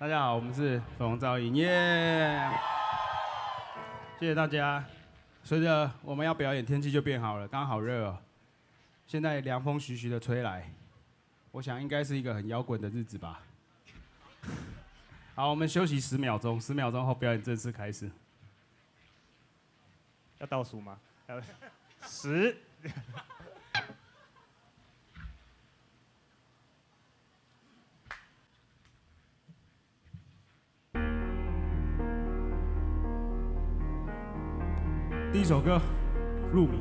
大家好，我们是粉红噪音，耶！谢谢大家。随着我们要表演，天气就变好了，刚好热哦。现在凉风徐徐的吹来，我想应该是一个很摇滚的日子吧。好，我们休息10秒钟，10秒钟后表演正式开始。要倒数吗？10。第一首歌，《入迷》。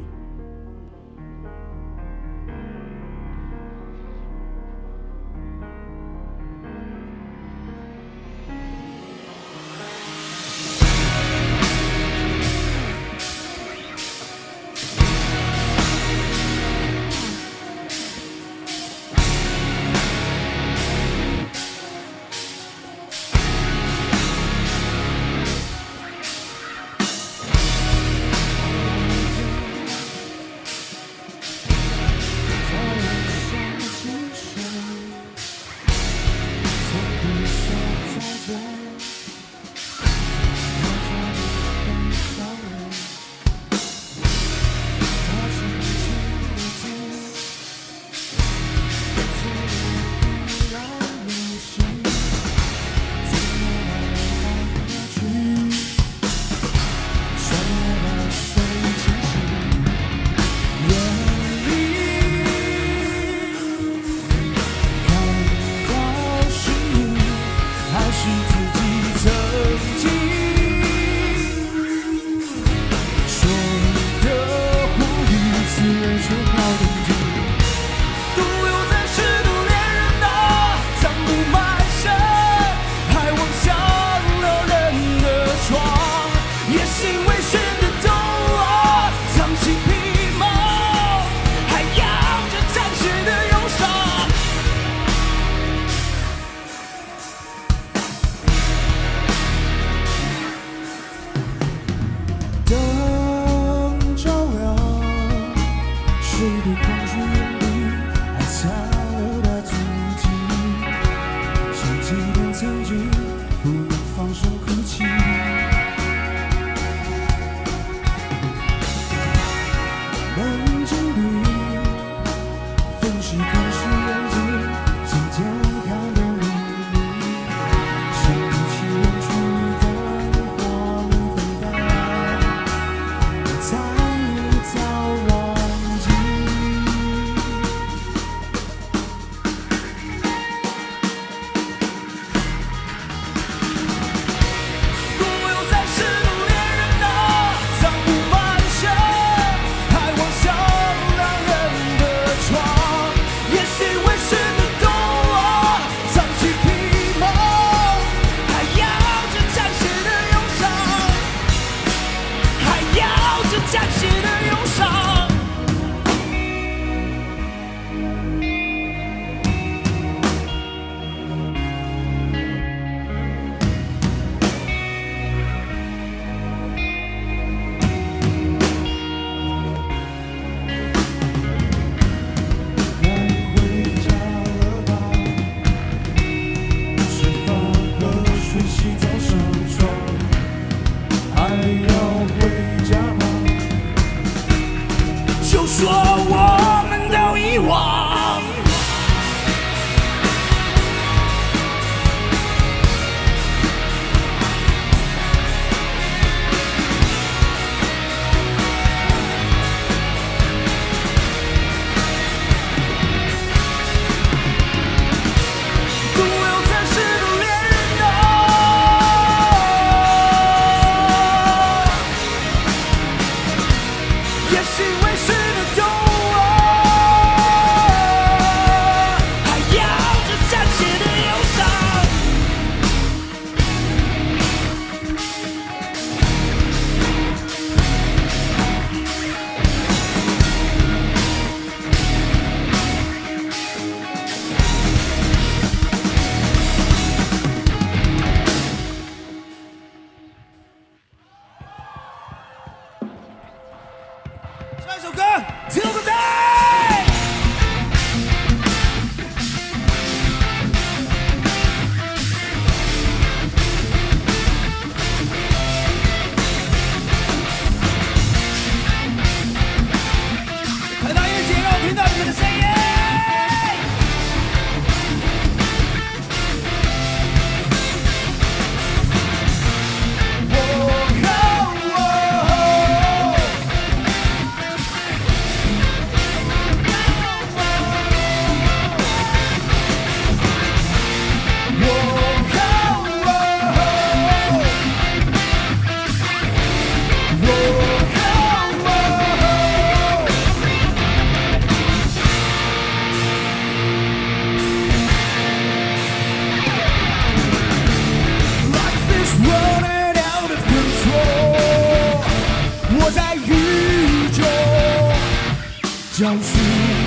找寻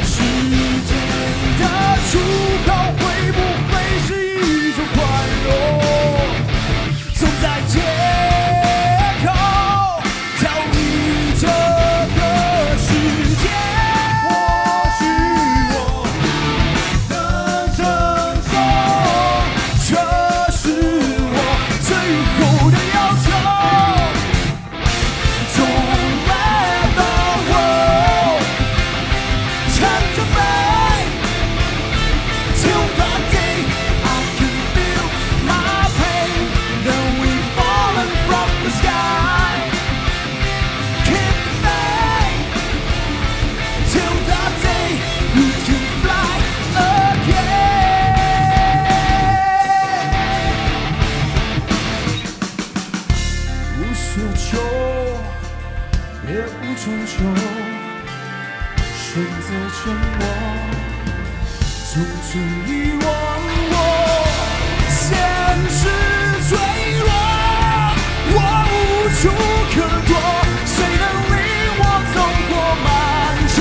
时间的出口，会不会是一种宽容？总在街口逃离这个世界。或许我能承受，这是我最后的要求。Don't let the world turn to me till the day I can feel my pain. Then we've fallen from the sky. Keep me till the day we can fly again. 无所求，也无从求，选择沉默，从此遗忘我。现实脆弱，我无处可躲，谁能领我走过漫长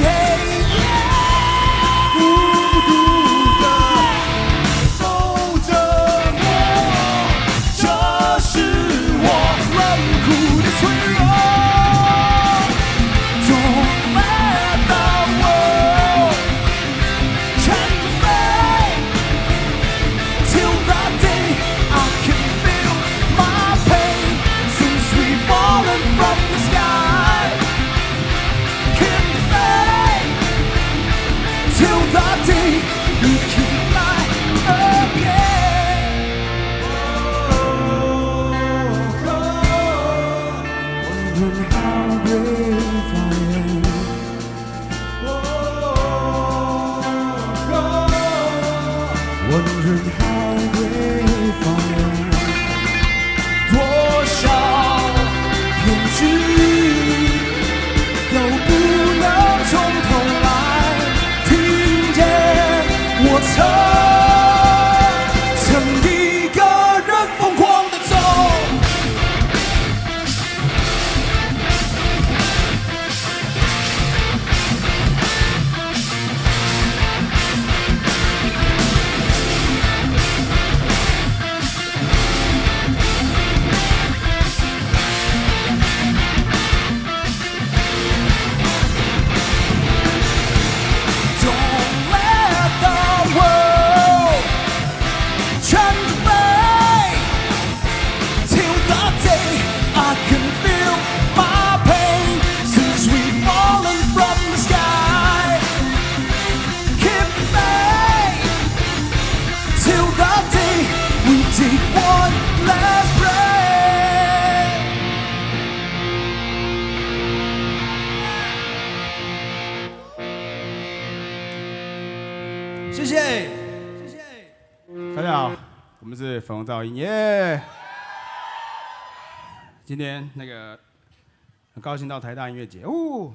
黑夜？孤独的守着我，这是我冷酷的脆弱。Don't let the world change me till the day I can feel my pain. Since we've fallen from the sky, keep me till the day we can fly again. Wondering how brave I am. Wondering how brave I am. 多少偏执都不能从头来。听见我曾一个人疯狂地走。Don't let the world change me till the day I can feel my pain. Since we've fallen from the sky, keep me till the day we take one last breath. 谢谢，谢谢。大家好，我们是粉红噪音耶。今天很高兴到台大音乐节哦。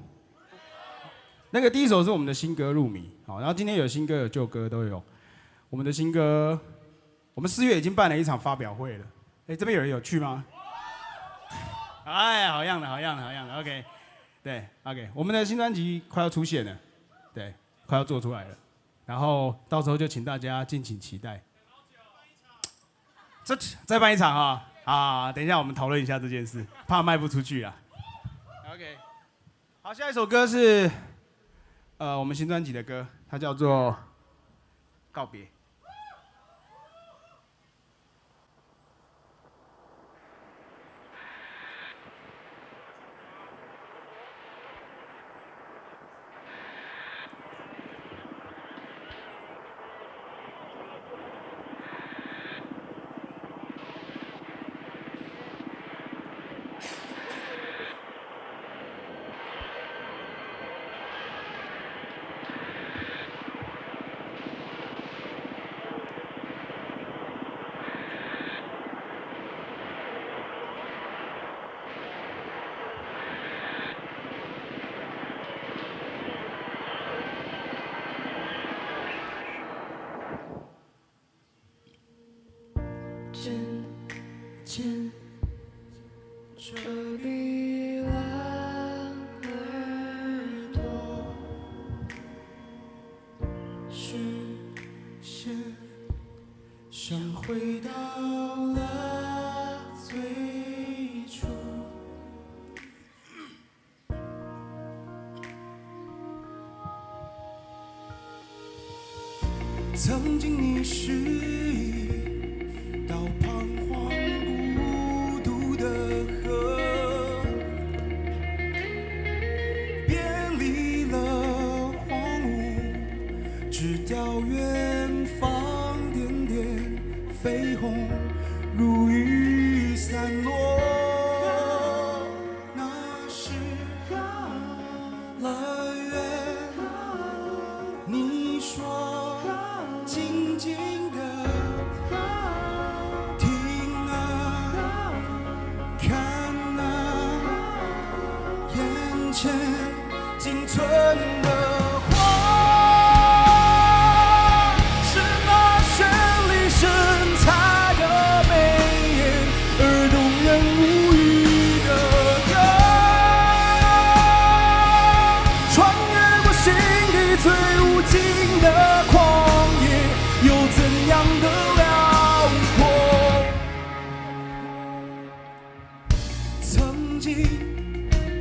第一首是我们的新歌《入迷》，好，然后今天有新歌有旧歌都有。我们的新歌，我们4月已经办了一场发表会了。这边有人有去吗？哎，好样的，好样的，好样的。OK， 对 ，OK， 我们的新专辑快要出现了，对，快要做出来了。然后到时候就请大家敬请期待。再办一场啊！啊，等一下我们讨论一下这件事，怕卖不出去啊。OK， 好，下一首歌是我们新专辑的歌，它叫做《告别》。渐遮蔽了耳朵，到了最初。曾经你是一道彷徨孤独的河，别离了荒芜，直到远方点点绯红如雨散落。那是了缘，你说静静的听啊看啊，眼前仅存的花，是那绚丽身材的美颜，而动人无语的歌，穿越过心底最无尽的旷野，又怎样的辽阔？曾经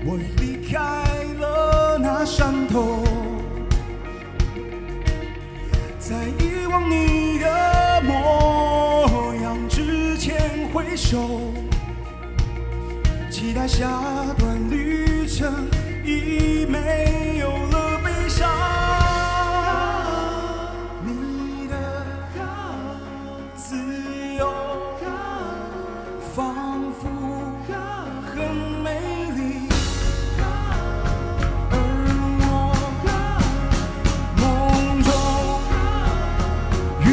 我离开了那山头，在遗忘你的模样之前回首，期待下段旅程已没有了悲伤。你的自由仿佛很美丽，而我梦中遇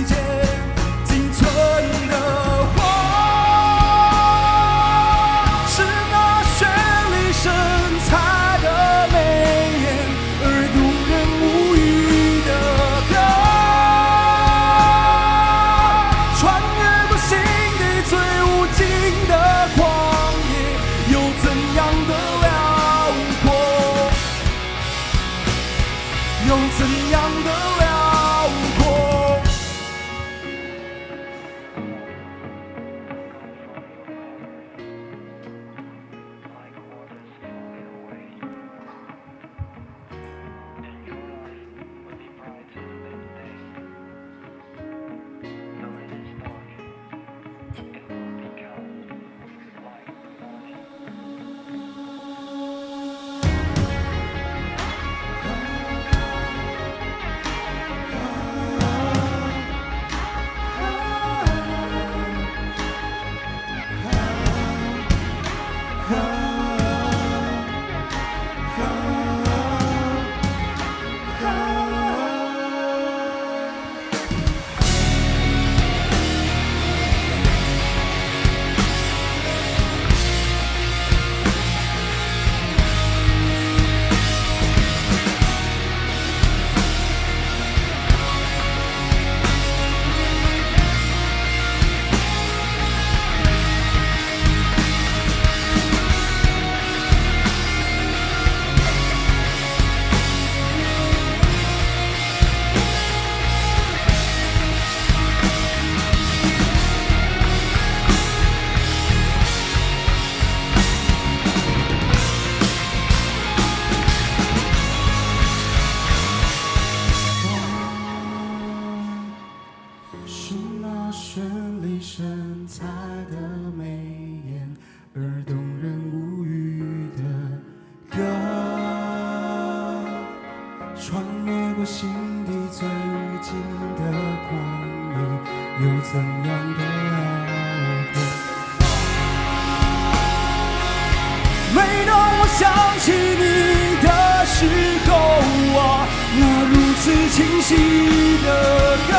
见仅存的花，是那绚丽身材的美颜，而动人无语的歌，穿越过心底最无尽的旷野，又怎样的辽阔？又怎样的辽阔？是那绚丽身材的美颜，而动人无语的歌，穿越过心底最无尽的旷野，又怎样的辽阔？每当我想起你的时候啊，那如此清晰的歌，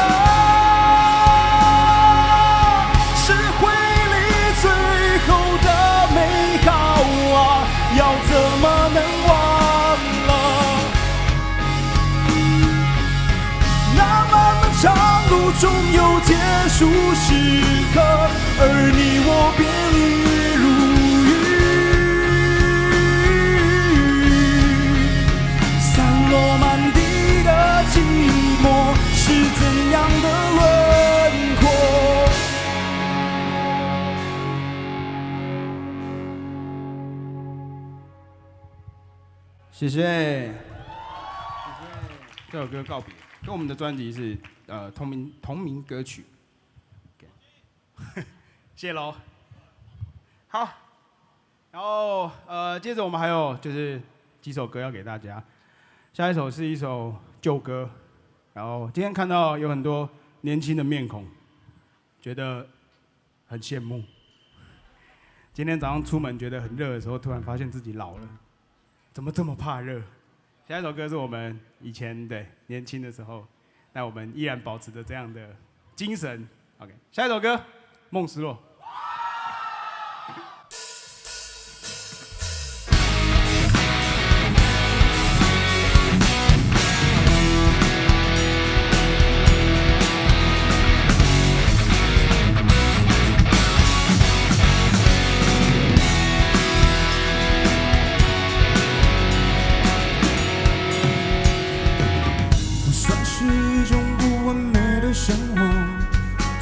要怎么能忘了？那漫漫长路终有结束时刻，而你我别离如雨，散落满地的寂寞是怎样的轮廓？谢谢。这首歌告别，跟我们的专辑是同名歌曲。谢谢喽。好，然后接着我们还有就是几首歌要给大家。下一首是一首旧歌，然后今天看到有很多年轻的面孔，觉得很羡慕。今天早上出门觉得很热的时候，突然发现自己老了，怎么这么怕热？下一首歌是我们以前的年轻的时候，但我们依然保持着这样的精神。OK， 下一首歌《梦失落》。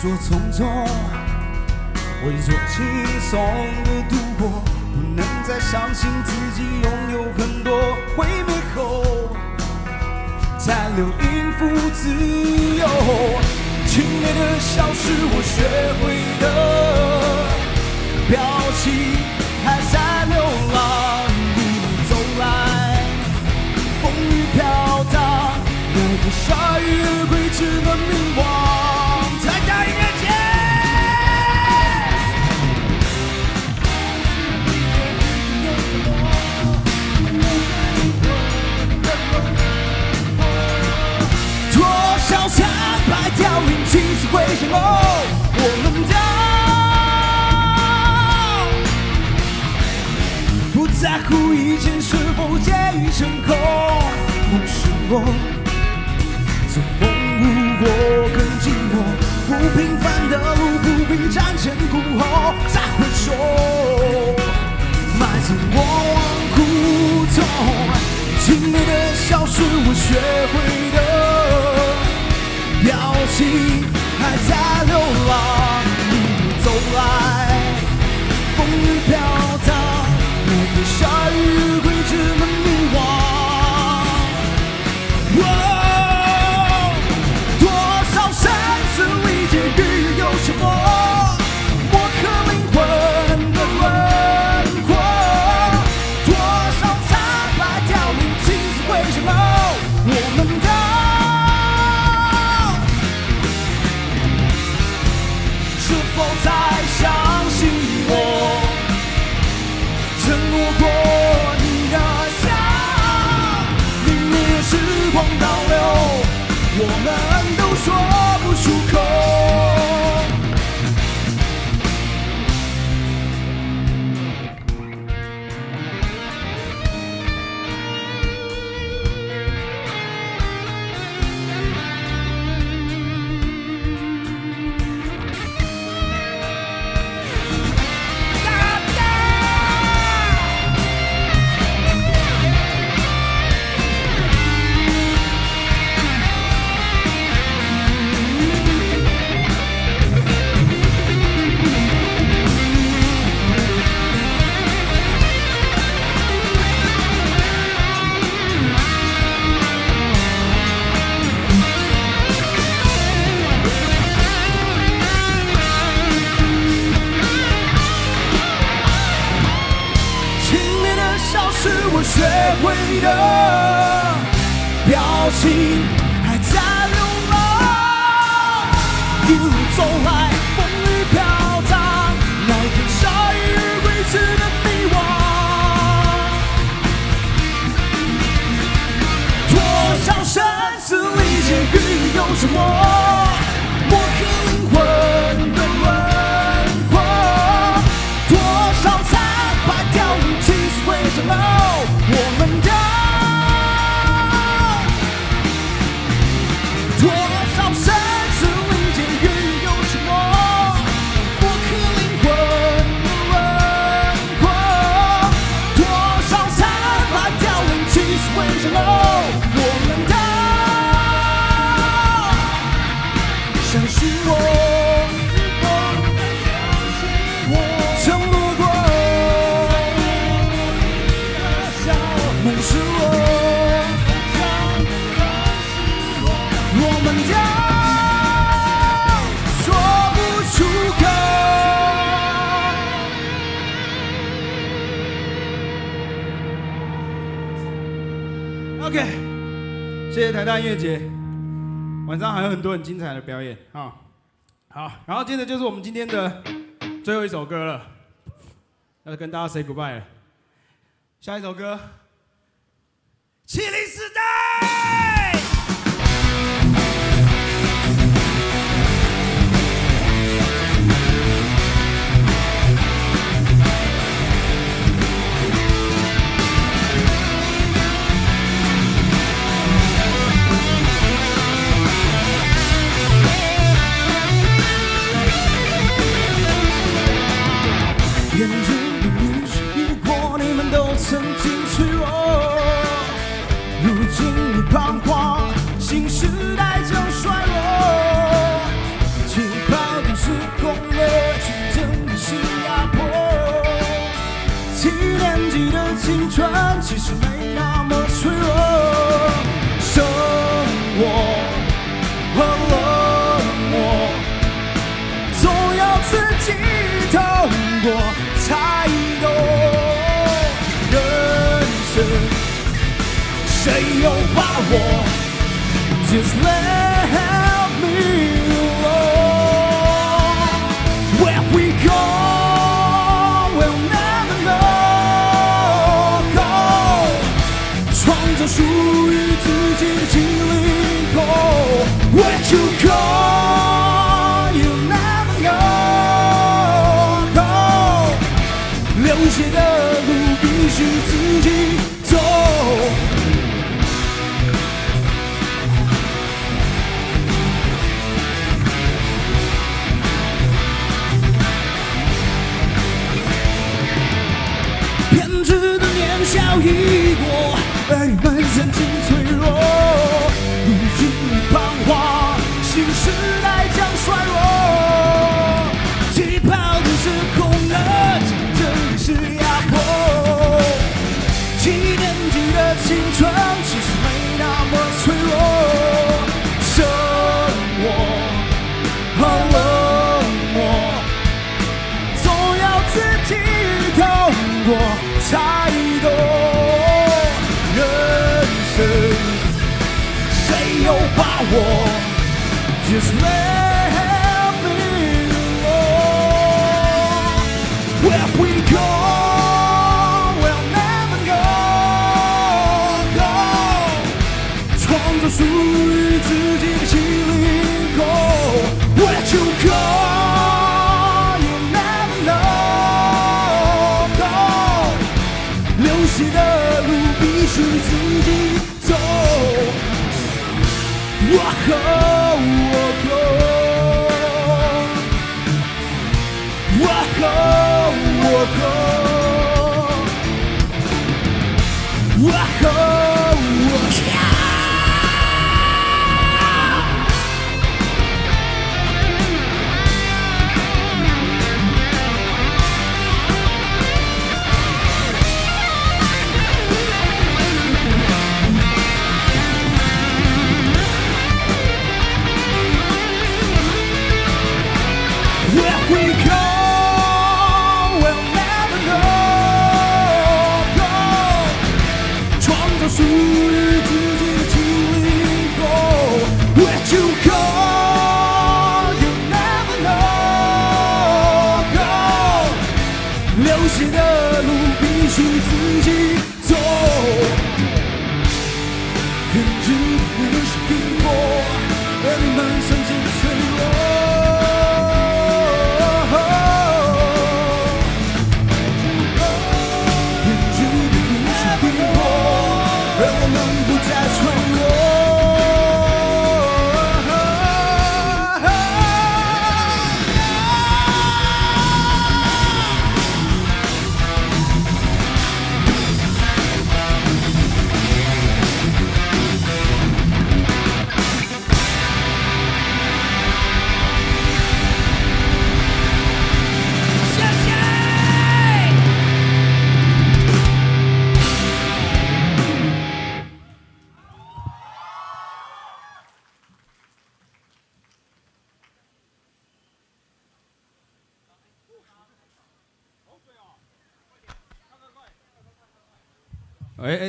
做匆匆，伪作轻松的度过，不能再相信自己拥有很多，毁灭后残留应付自由。轻蔑的笑是我学会的表情，还在流浪，一路走来，风雨飘荡，那个鲨鱼而归只能迷惘。凋零，青丝会什么？我们都不在乎一切是否结已成空。梦失落，总梦无我更寂寞。不平凡的路，不必瞻前顾后再回首，埋藏过往苦痛。轻蔑的笑是我学会的表情，还在流浪，一路走来，风雨飘荡，那个鲨鱼归只能迷惘。多少生死历劫，与有什么磨刻灵魂的轮廓？多少残败凋零，青丝为什么？我们的是否再相信我？承诺过你的笑，泯灭时光倒流，我们都说不出口。我学会的表情还在流浪，一路走来，风雨飘荡，那个鲨鱼归只能迷惘。多少生死历劫，与有什么磨刻灵魂的轮廓？多少残败凋零，青丝为什么？我们的多少生死历劫，与有什么谢谢台大音乐节，晚上还有很多很精彩的表演啊。好，然后接着就是我们今天的最后一首歌了，要跟大家 say goodbye 了。下一首歌，《7零时代》。沿着历史一过，你们都曾经脆弱，如今你彷徨，新时代将衰落，起跑点失控了，竞争的是压迫。7年级的青春其实没那么脆弱，生活和冷漠，总要自己透过。才懂人生，谁有把握 ？Just let me alone. Where we go, we'll never know. Go， 创造属于自己的7零后。Where you go，you never know。流血的路必须自己走，偏执的年少已过，而你们曾经脆弱，如今你彷徨，新时代将衰落，起跑点失控了，是压迫，7年级的青春其实没那么脆弱，生活和冷漠，总要自己透过才懂人生，谁有把握 ？Just let me alone. Where we go, we'll never know. Go， 创造属于自己的7零后。Where you go, you never know. Go， 流血的路必须自己走。Where we go, we'll never know. Go， 创造属于自己的7零后。Where you go, you never know. Go， 流血的路必须自己走，跟着历史拼搏，而你们曾经脆弱。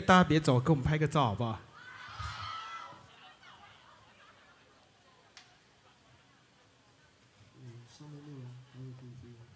大家别走，跟我们拍个照好不好？上面内容还有信息。